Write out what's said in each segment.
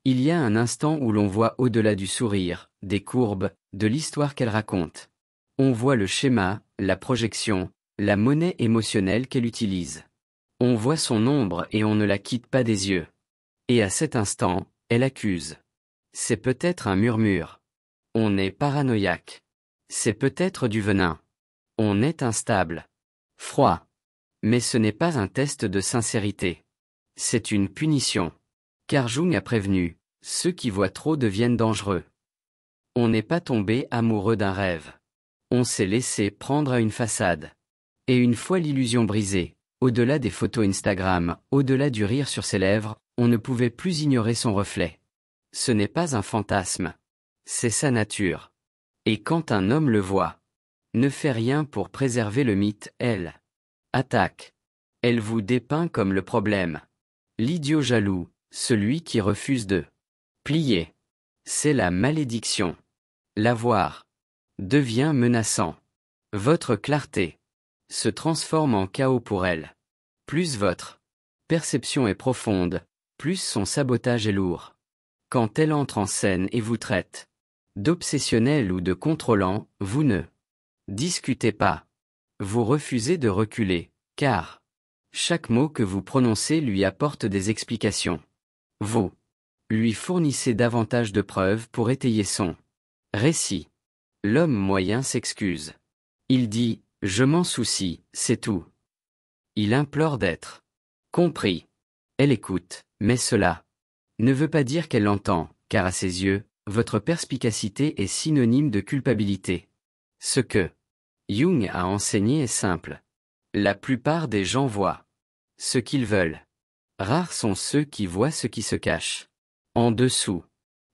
Il y a un instant où l'on voit au-delà du sourire, des courbes, de l'histoire qu'elle raconte. On voit le schéma, la projection, la monnaie émotionnelle qu'elle utilise. On voit son ombre et on ne la quitte pas des yeux. Et à cet instant, elle accuse. C'est peut-être un murmure. On est paranoïaque. C'est peut-être du venin. On est instable. Froid. Mais ce n'est pas un test de sincérité. C'est une punition. Car Jung a prévenu, ceux qui voient trop deviennent dangereux. On n'est pas tombé amoureux d'un rêve. On s'est laissé prendre à une façade. Et une fois l'illusion brisée, au-delà des photos Instagram, au-delà du rire sur ses lèvres, on ne pouvait plus ignorer son reflet. Ce n'est pas un fantasme. C'est sa nature. Et quand un homme le voit, ne fait rien pour préserver le mythe, elle attaque. Elle vous dépeint comme le problème. L'idiot jaloux, celui qui refuse de plier. C'est la malédiction. L'avoir devient menaçant. Votre clarté se transforme en chaos pour elle. Plus votre perception est profonde, plus son sabotage est lourd. Quand elle entre en scène et vous traite d'obsessionnel ou de contrôlant, vous ne discutez pas. Vous refusez de reculer, car chaque mot que vous prononcez lui apporte des explications. Vous lui fournissez davantage de preuves pour étayer son récit. L'homme moyen s'excuse. Il dit, je m'en soucie, c'est tout. Il implore d'être compris. Elle écoute, mais cela ne veut pas dire qu'elle l'entend, car à ses yeux, votre perspicacité est synonyme de culpabilité. Ce que Jung a enseigné est simple. La plupart des gens voient ce qu'ils veulent. Rares sont ceux qui voient ce qui se cache en dessous.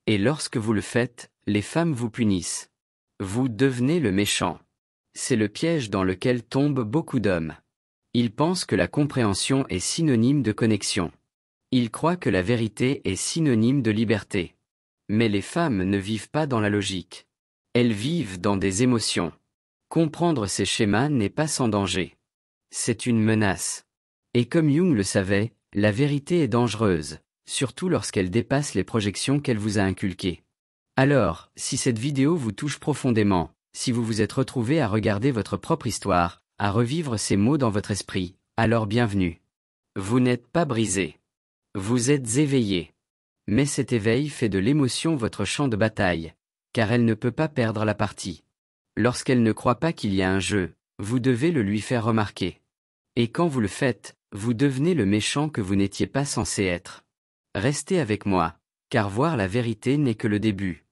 Et lorsque vous le faites, les femmes vous punissent. Vous devenez le méchant. C'est le piège dans lequel tombent beaucoup d'hommes. Ils pensent que la compréhension est synonyme de connexion. Ils croient que la vérité est synonyme de liberté. Mais les femmes ne vivent pas dans la logique. Elles vivent dans des émotions. Comprendre ces schémas n'est pas sans danger. C'est une menace. Et comme Jung le savait, la vérité est dangereuse, surtout lorsqu'elle dépasse les projections qu'elle vous a inculquées. Alors, si cette vidéo vous touche profondément, si vous vous êtes retrouvé à regarder votre propre histoire, à revivre ces mots dans votre esprit, alors bienvenue. Vous n'êtes pas brisé. Vous êtes éveillé. Mais cet éveil fait de l'émotion votre champ de bataille, car elle ne peut pas perdre la partie. Lorsqu'elle ne croit pas qu'il y a un jeu, vous devez le lui faire remarquer. Et quand vous le faites, vous devenez le méchant que vous n'étiez pas censé être. Restez avec moi, car voir la vérité n'est que le début.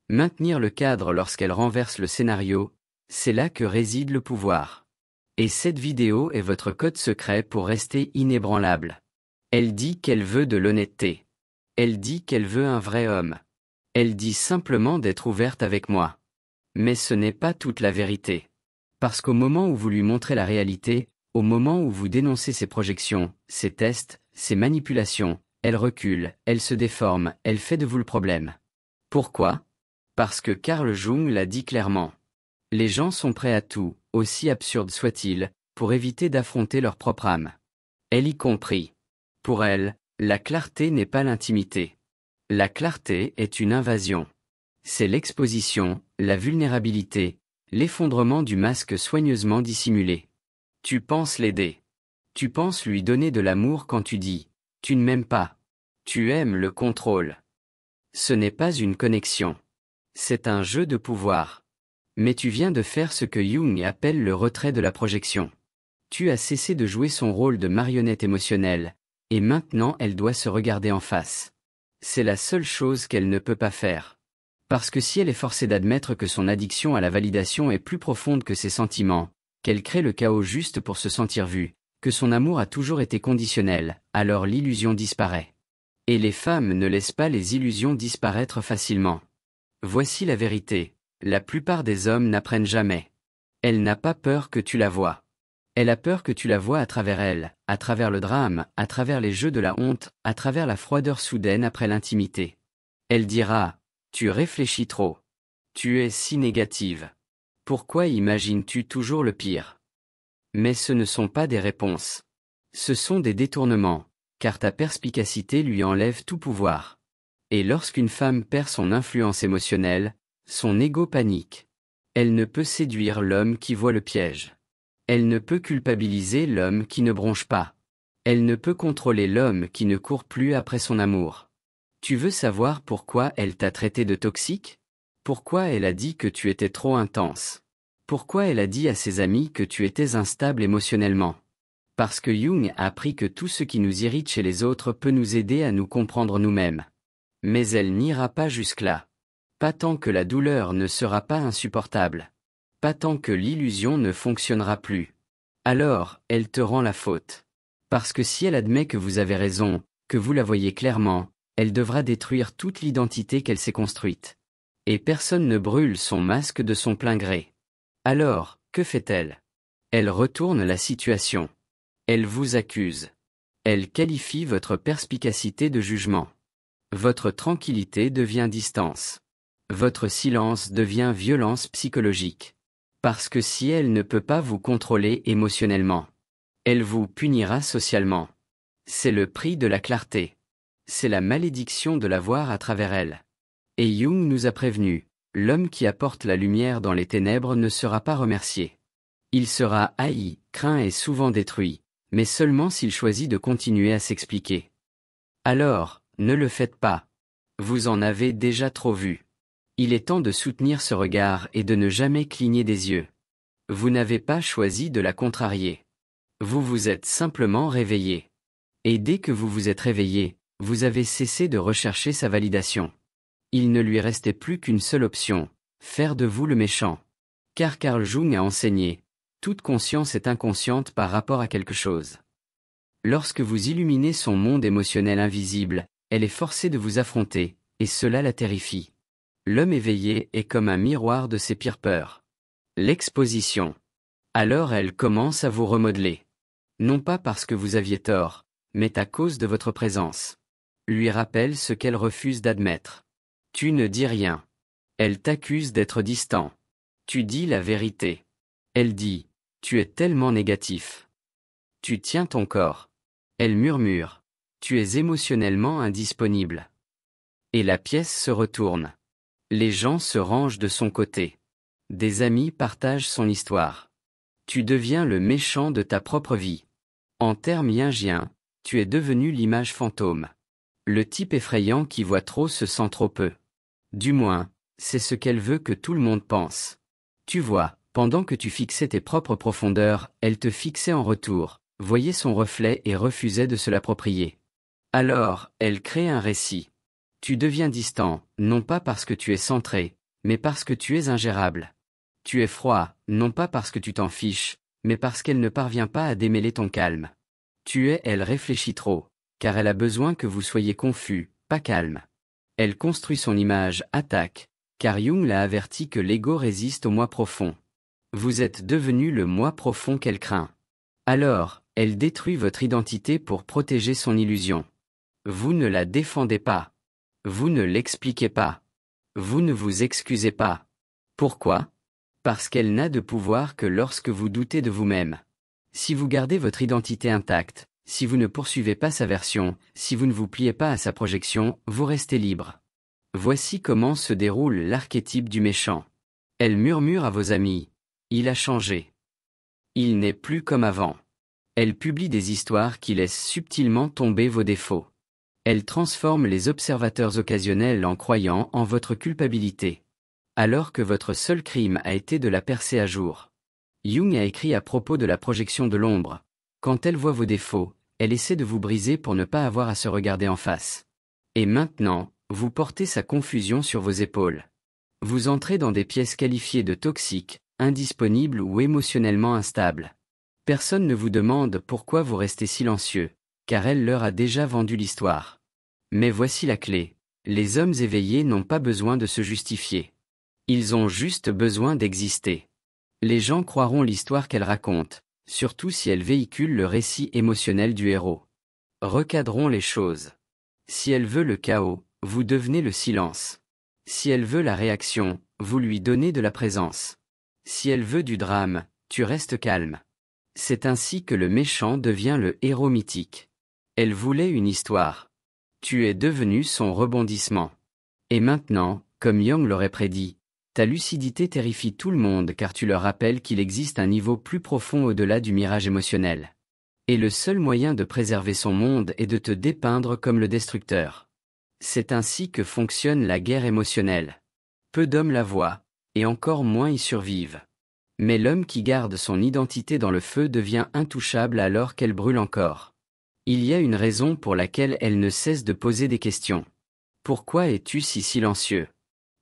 Maintenir le cadre lorsqu'elle renverse le scénario, c'est là que réside le pouvoir. Et cette vidéo est votre code secret pour rester inébranlable. Elle dit qu'elle veut de l'honnêteté. Elle dit qu'elle veut un vrai homme. Elle dit simplement d'être ouverte avec moi. Mais ce n'est pas toute la vérité. Parce qu'au moment où vous lui montrez la réalité, au moment où vous dénoncez ses projections, ses tests, ses manipulations, elle recule, elle se déforme, elle fait de vous le problème. Pourquoi ? Parce que Carl Jung l'a dit clairement. Les gens sont prêts à tout, aussi absurde soit-il, pour éviter d'affronter leur propre âme. Elle y compris. Pour elle, la clarté n'est pas l'intimité. La clarté est une invasion. C'est l'exposition, la vulnérabilité, l'effondrement du masque soigneusement dissimulé. Tu penses l'aider. Tu penses lui donner de l'amour quand tu dis « tu ne m'aimes pas ». Tu aimes le contrôle. Ce n'est pas une connexion. C'est un jeu de pouvoir. Mais tu viens de faire ce que Jung appelle le retrait de la projection. Tu as cessé de jouer son rôle de marionnette émotionnelle, et maintenant elle doit se regarder en face. C'est la seule chose qu'elle ne peut pas faire. Parce que si elle est forcée d'admettre que son addiction à la validation est plus profonde que ses sentiments, qu'elle crée le chaos juste pour se sentir vue, que son amour a toujours été conditionnel, alors l'illusion disparaît. Et les femmes ne laissent pas les illusions disparaître facilement. Voici la vérité, la plupart des hommes n'apprennent jamais. Elle n'a pas peur que tu la vois. Elle a peur que tu la vois à travers elle, à travers le drame, à travers les jeux de la honte, à travers la froideur soudaine après l'intimité. Elle dira, tu réfléchis trop. Tu es si négative. Pourquoi imagines-tu toujours le pire ? Mais ce ne sont pas des réponses. Ce sont des détournements, car ta perspicacité lui enlève tout pouvoir. Et lorsqu'une femme perd son influence émotionnelle, son ego panique. Elle ne peut séduire l'homme qui voit le piège. Elle ne peut culpabiliser l'homme qui ne bronche pas. Elle ne peut contrôler l'homme qui ne court plus après son amour. Tu veux savoir pourquoi elle t'a traité de toxique? Pourquoi elle a dit que tu étais trop intense? Pourquoi elle a dit à ses amis que tu étais instable émotionnellement? Parce que Jung a appris que tout ce qui nous irrite chez les autres peut nous aider à nous comprendre nous-mêmes. Mais elle n'ira pas jusque-là. Pas tant que la douleur ne sera pas insupportable. Pas tant que l'illusion ne fonctionnera plus. Alors, elle te rend la faute. Parce que si elle admet que vous avez raison, que vous la voyez clairement, elle devra détruire toute l'identité qu'elle s'est construite. Et personne ne brûle son masque de son plein gré. Alors, que fait-elle? Elle retourne la situation. Elle vous accuse. Elle qualifie votre perspicacité de jugement. Votre tranquillité devient distance. Votre silence devient violence psychologique. Parce que si elle ne peut pas vous contrôler émotionnellement, elle vous punira socialement. C'est le prix de la clarté. C'est la malédiction de la voir à travers elle. Et Jung nous a prévenus, l'homme qui apporte la lumière dans les ténèbres ne sera pas remercié. Il sera haï, craint et souvent détruit, mais seulement s'il choisit de continuer à s'expliquer. Alors, ne le faites pas. Vous en avez déjà trop vu. Il est temps de soutenir ce regard et de ne jamais cligner des yeux. Vous n'avez pas choisi de la contrarier. Vous vous êtes simplement réveillé. Et dès que vous vous êtes réveillé, vous avez cessé de rechercher sa validation. Il ne lui restait plus qu'une seule option, faire de vous le méchant. Car Carl Jung a enseigné, toute conscience est inconsciente par rapport à quelque chose. Lorsque vous illuminez son monde émotionnel invisible, elle est forcée de vous affronter, et cela la terrifie. L'homme éveillé est comme un miroir de ses pires peurs. L'exposition. Alors elle commence à vous remodeler. Non pas parce que vous aviez tort, mais à cause de votre présence. Lui rappelle ce qu'elle refuse d'admettre. Tu ne dis rien. Elle t'accuse d'être distant. Tu dis la vérité. Elle dit, tu es tellement négatif. Tu tiens ton corps. Elle murmure, tu es émotionnellement indisponible. Et la pièce se retourne. Les gens se rangent de son côté. Des amis partagent son histoire. Tu deviens le méchant de ta propre vie. En termes jungiens, tu es devenu l'image fantôme. Le type effrayant qui voit trop se sent trop peu. Du moins, c'est ce qu'elle veut que tout le monde pense. Tu vois, pendant que tu fixais tes propres profondeurs, elle te fixait en retour, voyait son reflet et refusait de se l'approprier. Alors, elle crée un récit. Tu deviens distant, non pas parce que tu es centré, mais parce que tu es ingérable. Tu es froid, non pas parce que tu t'en fiches, mais parce qu'elle ne parvient pas à démêler ton calme. Elle réfléchit trop, car elle a besoin que vous soyez confus, pas calme. Elle construit son image, attaque, car Jung l'a averti que l'ego résiste au moi profond. Vous êtes devenu le moi profond qu'elle craint. Alors, elle détruit votre identité pour protéger son illusion. Vous ne la défendez pas. Vous ne l'expliquez pas. Vous ne vous excusez pas. Pourquoi? Parce qu'elle n'a de pouvoir que lorsque vous doutez de vous-même. Si vous gardez votre identité intacte, si vous ne poursuivez pas sa version, si vous ne vous pliez pas à sa projection, vous restez libre. Voici comment se déroule l'archétype du méchant. Elle murmure à vos amis. Il a changé. Il n'est plus comme avant. Elle publie des histoires qui laissent subtilement tomber vos défauts. Elle transforme les observateurs occasionnels en croyant en votre culpabilité. Alors que votre seul crime a été de la percer à jour. Jung a écrit à propos de la projection de l'ombre. Quand elle voit vos défauts, elle essaie de vous briser pour ne pas avoir à se regarder en face. Et maintenant, vous portez sa confusion sur vos épaules. Vous entrez dans des pièces qualifiées de toxiques, indisponibles ou émotionnellement instables. Personne ne vous demande pourquoi vous restez silencieux, car elle leur a déjà vendu l'histoire. Mais voici la clé, les hommes éveillés n'ont pas besoin de se justifier. Ils ont juste besoin d'exister. Les gens croiront l'histoire qu'elle raconte, surtout si elle véhicule le récit émotionnel du héros. Recadrons les choses. Si elle veut le chaos, vous devenez le silence. Si elle veut la réaction, vous lui donnez de la présence. Si elle veut du drame, tu restes calme. C'est ainsi que le méchant devient le héros mythique. Elle voulait une histoire. Tu es devenu son rebondissement. Et maintenant, comme Young l'aurait prédit, ta lucidité terrifie tout le monde car tu leur rappelles qu'il existe un niveau plus profond au-delà du mirage émotionnel. Et le seul moyen de préserver son monde est de te dépeindre comme le destructeur. C'est ainsi que fonctionne la guerre émotionnelle. Peu d'hommes la voient, et encore moins y survivent. Mais l'homme qui garde son identité dans le feu devient intouchable alors qu'elle brûle encore. Il y a une raison pour laquelle elle ne cesse de poser des questions. Pourquoi es-tu si silencieux?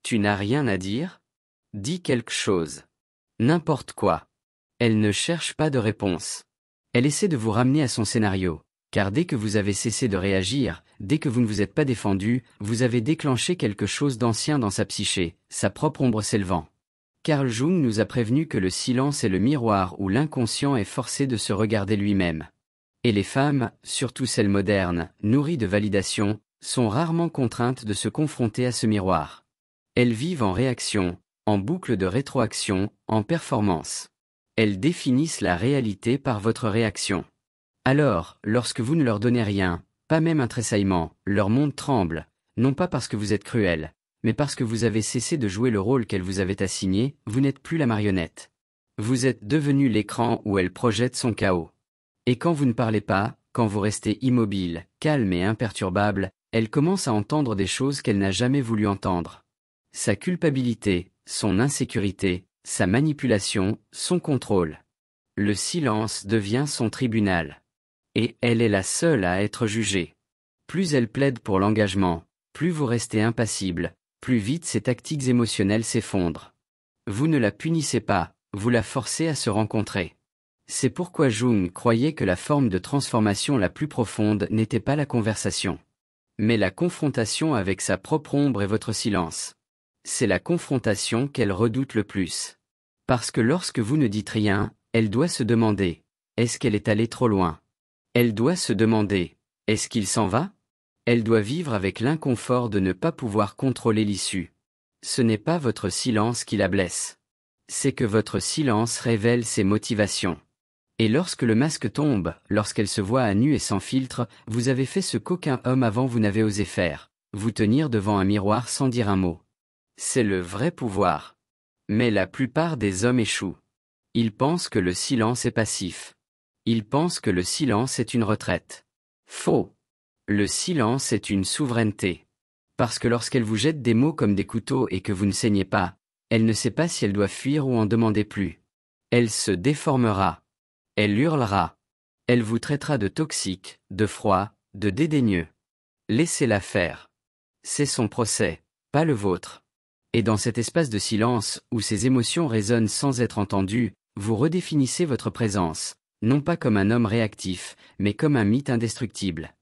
Tu n'as rien à dire? Dis quelque chose. N'importe quoi. Elle ne cherche pas de réponse. Elle essaie de vous ramener à son scénario, car dès que vous avez cessé de réagir, dès que vous ne vous êtes pas défendu, vous avez déclenché quelque chose d'ancien dans sa psyché, sa propre ombre s'élevant. Carl Jung nous a prévenu que le silence est le miroir où l'inconscient est forcé de se regarder lui-même. Et les femmes, surtout celles modernes, nourries de validation, sont rarement contraintes de se confronter à ce miroir. Elles vivent en réaction, en boucle de rétroaction, en performance. Elles définissent la réalité par votre réaction. Alors, lorsque vous ne leur donnez rien, pas même un tressaillement, leur monde tremble, non pas parce que vous êtes cruel, mais parce que vous avez cessé de jouer le rôle qu'elle vous avait assigné, vous n'êtes plus la marionnette. Vous êtes devenu l'écran où elle projette son chaos. Et quand vous ne parlez pas, quand vous restez immobile, calme et imperturbable, elle commence à entendre des choses qu'elle n'a jamais voulu entendre. Sa culpabilité, son insécurité, sa manipulation, son contrôle. Le silence devient son tribunal. Et elle est la seule à être jugée. Plus elle plaide pour l'engagement, plus vous restez impassible, plus vite ses tactiques émotionnelles s'effondrent. Vous ne la punissez pas, vous la forcez à se rencontrer. C'est pourquoi Jung croyait que la forme de transformation la plus profonde n'était pas la conversation, mais la confrontation avec sa propre ombre et votre silence. C'est la confrontation qu'elle redoute le plus. Parce que lorsque vous ne dites rien, elle doit se demander, est-ce qu'elle est allée trop loin? Elle doit se demander, est-ce qu'il s'en va? Elle doit vivre avec l'inconfort de ne pas pouvoir contrôler l'issue. Ce n'est pas votre silence qui la blesse. C'est que votre silence révèle ses motivations. Et lorsque le masque tombe, lorsqu'elle se voit à nu et sans filtre, vous avez fait ce qu'aucun homme avant vous n'avait osé faire, vous tenir devant un miroir sans dire un mot. C'est le vrai pouvoir. Mais la plupart des hommes échouent. Ils pensent que le silence est passif. Ils pensent que le silence est une retraite. Faux. Le silence est une souveraineté. Parce que lorsqu'elle vous jette des mots comme des couteaux et que vous ne saignez pas, elle ne sait pas si elle doit fuir ou en demander plus. Elle se déformera. Elle hurlera. Elle vous traitera de toxique, de froid, de dédaigneux. Laissez-la faire. C'est son procès, pas le vôtre. Et dans cet espace de silence, où ses émotions résonnent sans être entendues, vous redéfinissez votre présence, non pas comme un homme réactif, mais comme un mythe indestructible.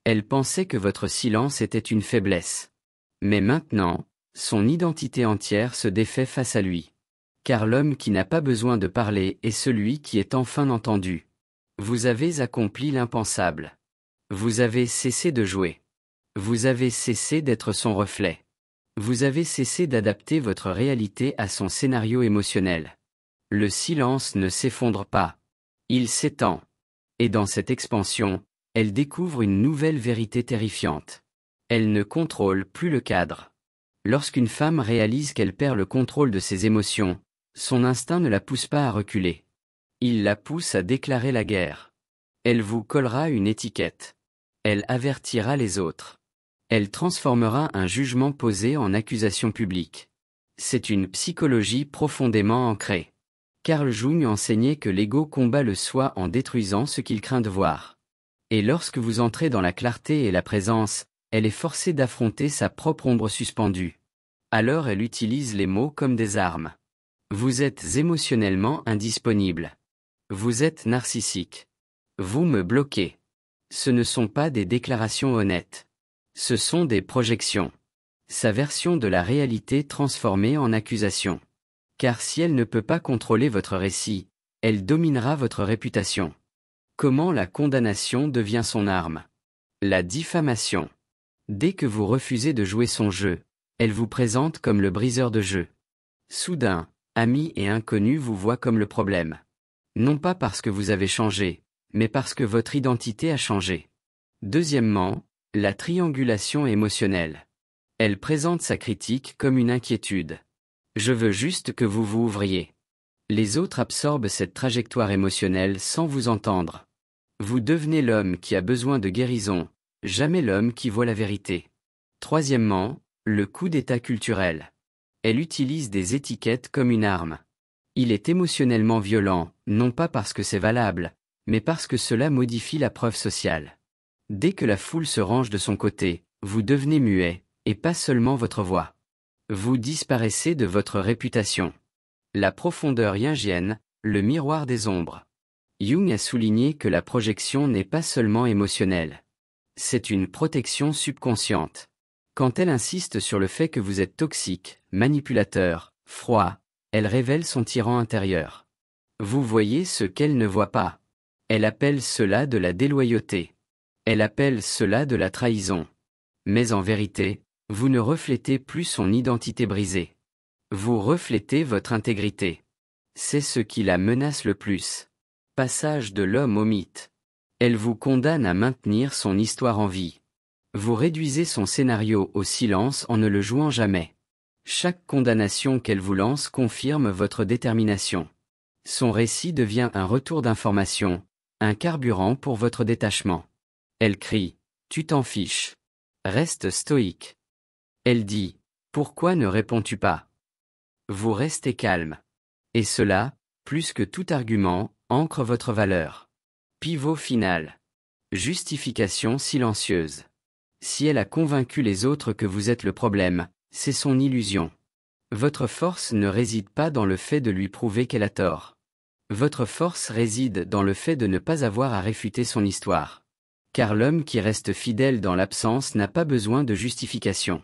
Elle pensait que votre silence était une faiblesse. Mais maintenant, son identité entière se défait face à lui. Car l'homme qui n'a pas besoin de parler est celui qui est enfin entendu. Vous avez accompli l'impensable. Vous avez cessé de jouer. Vous avez cessé d'être son reflet. Vous avez cessé d'adapter votre réalité à son scénario émotionnel. Le silence ne s'effondre pas. Il s'étend. Et dans cette expansion, elle découvre une nouvelle vérité terrifiante. Elle ne contrôle plus le cadre. Lorsqu'une femme réalise qu'elle perd le contrôle de ses émotions, son instinct ne la pousse pas à reculer. Il la pousse à déclarer la guerre. Elle vous collera une étiquette. Elle avertira les autres. Elle transformera un jugement posé en accusation publique. C'est une psychologie profondément ancrée. Carl Jung enseignait que l'ego combat le soi en détruisant ce qu'il craint de voir. Et lorsque vous entrez dans la clarté et la présence, elle est forcée d'affronter sa propre ombre suspendue. Alors elle utilise les mots comme des armes. Vous êtes émotionnellement indisponible. Vous êtes narcissique. Vous me bloquez. Ce ne sont pas des déclarations honnêtes. Ce sont des projections. Sa version de la réalité transformée en accusation. Car si elle ne peut pas contrôler votre récit, elle dominera votre réputation. Comment la condamnation devient son arme? La diffamation. Dès que vous refusez de jouer son jeu, elle vous présente comme le briseur de jeu. Soudain, amis et inconnus vous voient comme le problème. Non pas parce que vous avez changé, mais parce que votre identité a changé. Deuxièmement, La triangulation émotionnelle. Elle présente sa critique comme une inquiétude. Je veux juste que vous vous ouvriez. Les autres absorbent cette trajectoire émotionnelle sans vous entendre. Vous devenez l'homme qui a besoin de guérison, jamais l'homme qui voit la vérité. Troisièmement, le coup d'état culturel. Elle utilise des étiquettes comme une arme. Il est émotionnellement violent, non pas parce que c'est valable, mais parce que cela modifie la preuve sociale. Dès que la foule se range de son côté, vous devenez muet, et pas seulement votre voix. Vous disparaissez de votre réputation. La profondeur jungienne, le miroir des ombres. Jung a souligné que la projection n'est pas seulement émotionnelle. C'est une protection subconsciente. Quand elle insiste sur le fait que vous êtes toxique, manipulateur, froid, elle révèle son tyran intérieur. Vous voyez ce qu'elle ne voit pas. Elle appelle cela de la déloyauté. Elle appelle cela de la trahison. Mais en vérité, vous ne reflétez plus son identité brisée. Vous reflétez votre intégrité. C'est ce qui la menace le plus. Passage de l'homme au mythe. Elle vous condamne à maintenir son histoire en vie. Vous réduisez son scénario au silence en ne le jouant jamais. Chaque condamnation qu'elle vous lance confirme votre détermination. Son récit devient un retour d'information, un carburant pour votre détachement. Elle crie « Tu t'en fiches. Reste stoïque. » Elle dit « Pourquoi ne réponds-tu pas ?» Vous restez calme. Et cela, plus que tout argument, ancre votre valeur. Pivot final. Justification silencieuse. Si elle a convaincu les autres que vous êtes le problème, c'est son illusion. Votre force ne réside pas dans le fait de lui prouver qu'elle a tort. Votre force réside dans le fait de ne pas avoir à réfuter son histoire. Car l'homme qui reste fidèle dans l'absence n'a pas besoin de justification.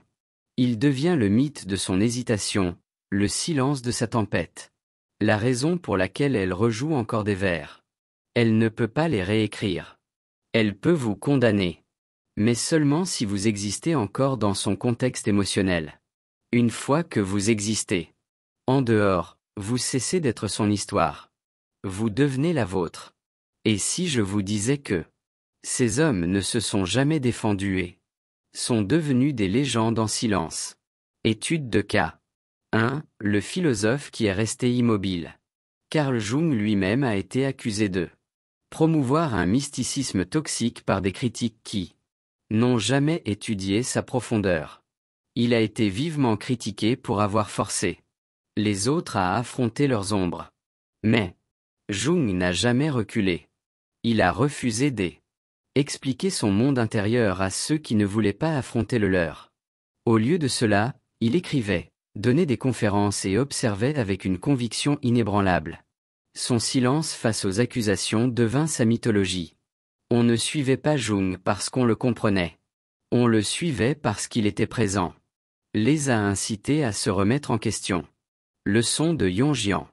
Il devient le mythe de son hésitation, le silence de sa tempête. La raison pour laquelle elle rejoue encore des vers. Elle ne peut pas les réécrire. Elle peut vous condamner. Mais seulement si vous existez encore dans son contexte émotionnel. Une fois que vous existez. En dehors, vous cessez d'être son histoire. Vous devenez la vôtre. Et si je vous disais que ces hommes ne se sont jamais défendus et sont devenus des légendes en silence. Étude de cas. 1. Le philosophe qui est resté immobile. Carl Jung lui-même a été accusé de promouvoir un mysticisme toxique par des critiques qui n'ont jamais étudié sa profondeur. Il a été vivement critiqué pour avoir forcé les autres à affronter leurs ombres. Mais Jung n'a jamais reculé. Il a refusé d'expliquer son monde intérieur à ceux qui ne voulaient pas affronter le leur. Au lieu de cela, il écrivait, donnait des conférences et observait avec une conviction inébranlable. Son silence face aux accusations devint sa mythologie. On ne suivait pas Jung parce qu'on le comprenait. On le suivait parce qu'il était présent. Les a incités à se remettre en question. Leçon de Yonjian.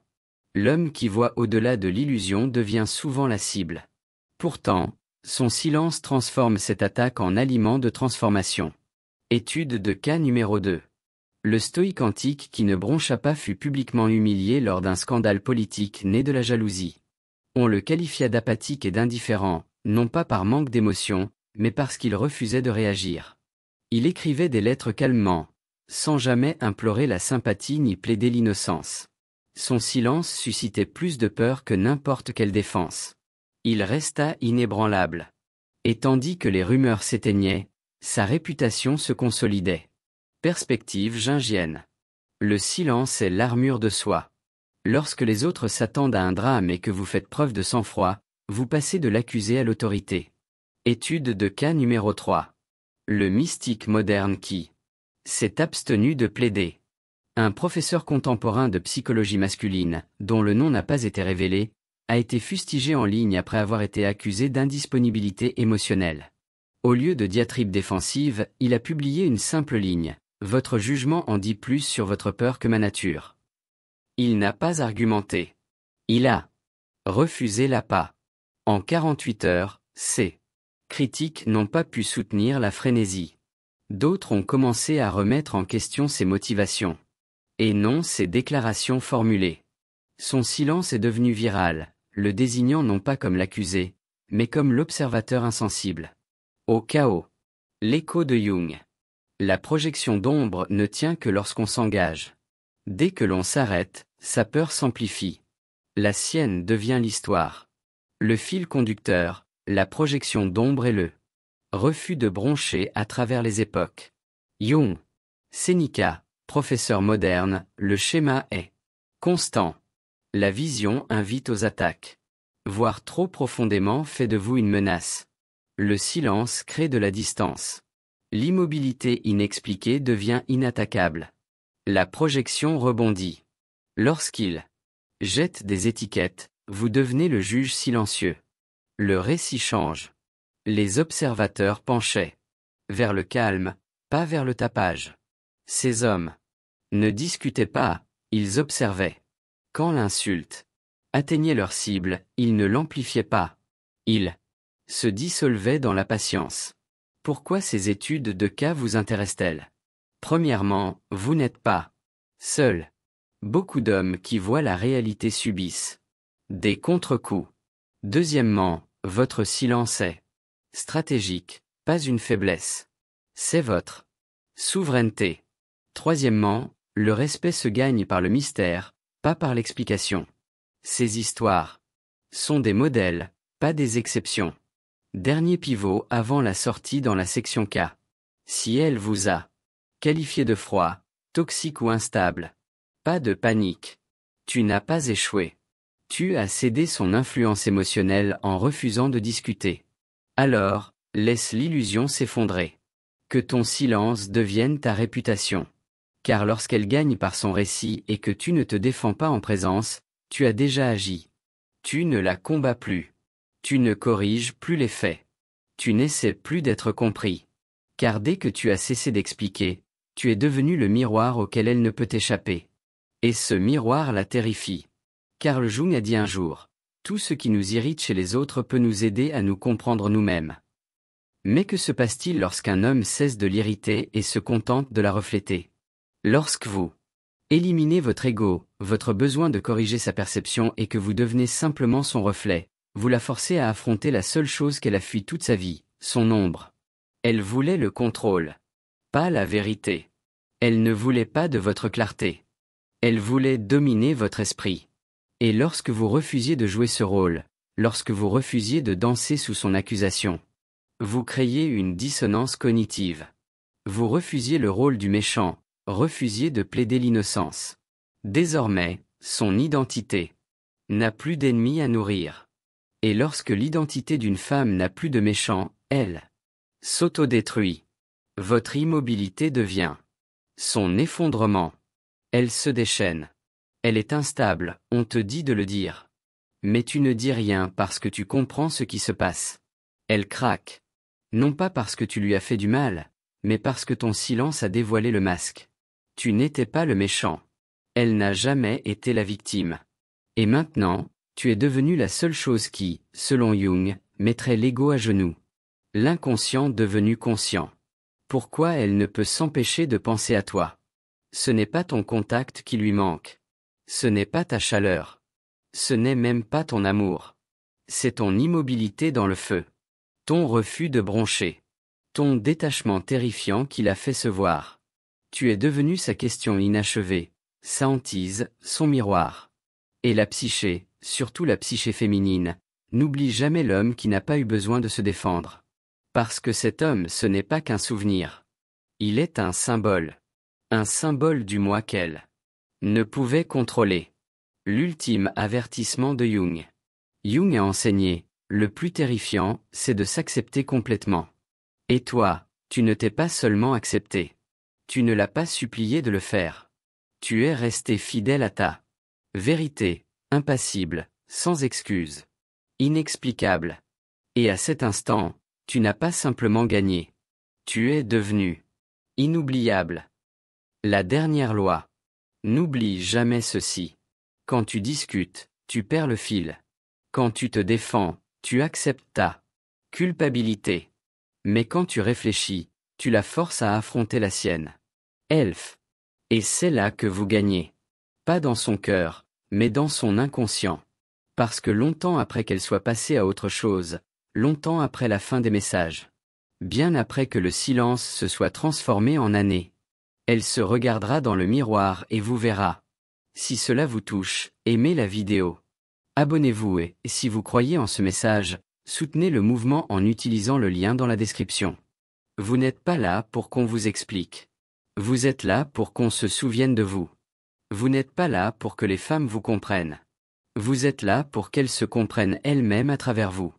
L'homme qui voit au-delà de l'illusion devient souvent la cible. Pourtant, son silence transforme cette attaque en aliment de transformation. Étude de cas numéro 2. Le stoïque antique qui ne broncha pas fut publiquement humilié lors d'un scandale politique né de la jalousie. On le qualifia d'apathique et d'indifférent, non pas par manque d'émotion, mais parce qu'il refusait de réagir. Il écrivait des lettres calmement, sans jamais implorer la sympathie ni plaider l'innocence. Son silence suscitait plus de peur que n'importe quelle défense. Il resta inébranlable. Et tandis que les rumeurs s'éteignaient, sa réputation se consolidait. Perspective jungienne. Le silence est l'armure de soi. Lorsque les autres s'attendent à un drame et que vous faites preuve de sang-froid, vous passez de l'accusé à l'autorité. Étude de cas numéro 3. Le mystique moderne qui s'est abstenu de plaider. Un professeur contemporain de psychologie masculine, dont le nom n'a pas été révélé, a été fustigé en ligne après avoir été accusé d'indisponibilité émotionnelle. Au lieu de diatribe défensive, il a publié une simple ligne. Votre jugement en dit plus sur votre peur que ma nature. Il n'a pas argumenté. Il a refusé l'appât. En 48 heures, ses critiques n'ont pas pu soutenir la frénésie. D'autres ont commencé à remettre en question ses motivations. Et non ses déclarations formulées. Son silence est devenu viral, le désignant non pas comme l'accusé, mais comme l'observateur insensible. Au chaos. L'écho de Jung. La projection d'ombre ne tient que lorsqu'on s'engage. Dès que l'on s'arrête, sa peur s'amplifie. La sienne devient l'histoire. Le fil conducteur, la projection d'ombre est le refus de broncher à travers les époques. Jung. Sénéca, professeur moderne, le schéma est constant. La vision invite aux attaques. Voir trop profondément fait de vous une menace. Le silence crée de la distance. L'immobilité inexpliquée devient inattaquable. La projection rebondit. Lorsqu'il jette des étiquettes, vous devenez le juge silencieux. Le récit change. Les observateurs penchaient vers le calme, pas vers le tapage. Ces hommes ne discutaient pas, ils observaient. Quand l'insulte atteignait leur cible, ils ne l'amplifiaient pas. Ils se dissolvaient dans la patience. Pourquoi ces études de cas vous intéressent-elles? Premièrement, vous n'êtes pas seul. Beaucoup d'hommes qui voient la réalité subissent des contre-coups. Deuxièmement, votre silence est stratégique, pas une faiblesse. C'est votre souveraineté. Troisièmement, le respect se gagne par le mystère, pas par l'explication. Ces histoires sont des modèles, pas des exceptions. Dernier pivot avant la sortie dans la section K. Si elle vous a qualifié de froid, toxique ou instable, pas de panique. Tu n'as pas échoué. Tu as cédé son influence émotionnelle en refusant de discuter. Alors, laisse l'illusion s'effondrer. Que ton silence devienne ta réputation. Car lorsqu'elle gagne par son récit et que tu ne te défends pas en présence, tu as déjà agi. Tu ne la combats plus. Tu ne corriges plus les faits. Tu n'essaies plus d'être compris. Car dès que tu as cessé d'expliquer, tu es devenu le miroir auquel elle ne peut échapper. Et ce miroir la terrifie. Carl Jung a dit un jour, tout ce qui nous irrite chez les autres peut nous aider à nous comprendre nous-mêmes. Mais que se passe-t-il lorsqu'un homme cesse de l'irriter et se contente de la refléter? Lorsque vous éliminez votre ego, votre besoin de corriger sa perception et que vous devenez simplement son reflet, vous la forcez à affronter la seule chose qu'elle a fui toute sa vie, son ombre. Elle voulait le contrôle. Pas la vérité. Elle ne voulait pas de votre clarté. Elle voulait dominer votre esprit. Et lorsque vous refusiez de jouer ce rôle, lorsque vous refusiez de danser sous son accusation, vous créiez une dissonance cognitive. Vous refusiez le rôle du méchant, refusiez de plaider l'innocence. Désormais, son identité n'a plus d'ennemis à nourrir. Et lorsque l'identité d'une femme n'a plus de méchant, elle s'autodétruit. Votre immobilité devient son effondrement. Elle se déchaîne. Elle est instable, on te dit de le dire. Mais tu ne dis rien parce que tu comprends ce qui se passe. Elle craque. Non pas parce que tu lui as fait du mal, mais parce que ton silence a dévoilé le masque. Tu n'étais pas le méchant. Elle n'a jamais été la victime. Et maintenant, tu es devenu la seule chose qui, selon Jung, mettrait l'ego à genoux. L'inconscient devenu conscient. Pourquoi elle ne peut s'empêcher de penser à toi? Ce n'est pas ton contact qui lui manque. Ce n'est pas ta chaleur. Ce n'est même pas ton amour. C'est ton immobilité dans le feu. Ton refus de broncher. Ton détachement terrifiant qui l'a fait se voir. Tu es devenu sa question inachevée, sa hantise, son miroir. Et la psyché, surtout la psyché féminine, n'oublie jamais l'homme qui n'a pas eu besoin de se défendre. Parce que cet homme ce n'est pas qu'un souvenir. Il est un symbole. Un symbole du moi qu'elle ne pouvait contrôler. L'ultime avertissement de Jung. Jung a enseigné, le plus terrifiant, c'est de s'accepter complètement. Et toi, tu ne t'es pas seulement accepté. Tu ne l'as pas supplié de le faire. Tu es resté fidèle à ta vérité, impassible, sans excuse, inexplicable. Et à cet instant, tu n'as pas simplement gagné. Tu es devenu inoubliable. La dernière loi. N'oublie jamais ceci. Quand tu discutes, tu perds le fil. Quand tu te défends, tu acceptes ta culpabilité. Mais quand tu réfléchis, tu la forces à affronter la sienne. Elf. Et c'est là que vous gagnez. Pas dans son cœur, mais dans son inconscient. Parce que longtemps après qu'elle soit passée à autre chose, longtemps après la fin des messages, bien après que le silence se soit transformé en années. Elle se regardera dans le miroir et vous verra. Si cela vous touche, aimez la vidéo. Abonnez-vous et, si vous croyez en ce message, soutenez le mouvement en utilisant le lien dans la description. Vous n'êtes pas là pour qu'on vous explique. Vous êtes là pour qu'on se souvienne de vous. Vous n'êtes pas là pour que les femmes vous comprennent. Vous êtes là pour qu'elles se comprennent elles-mêmes à travers vous.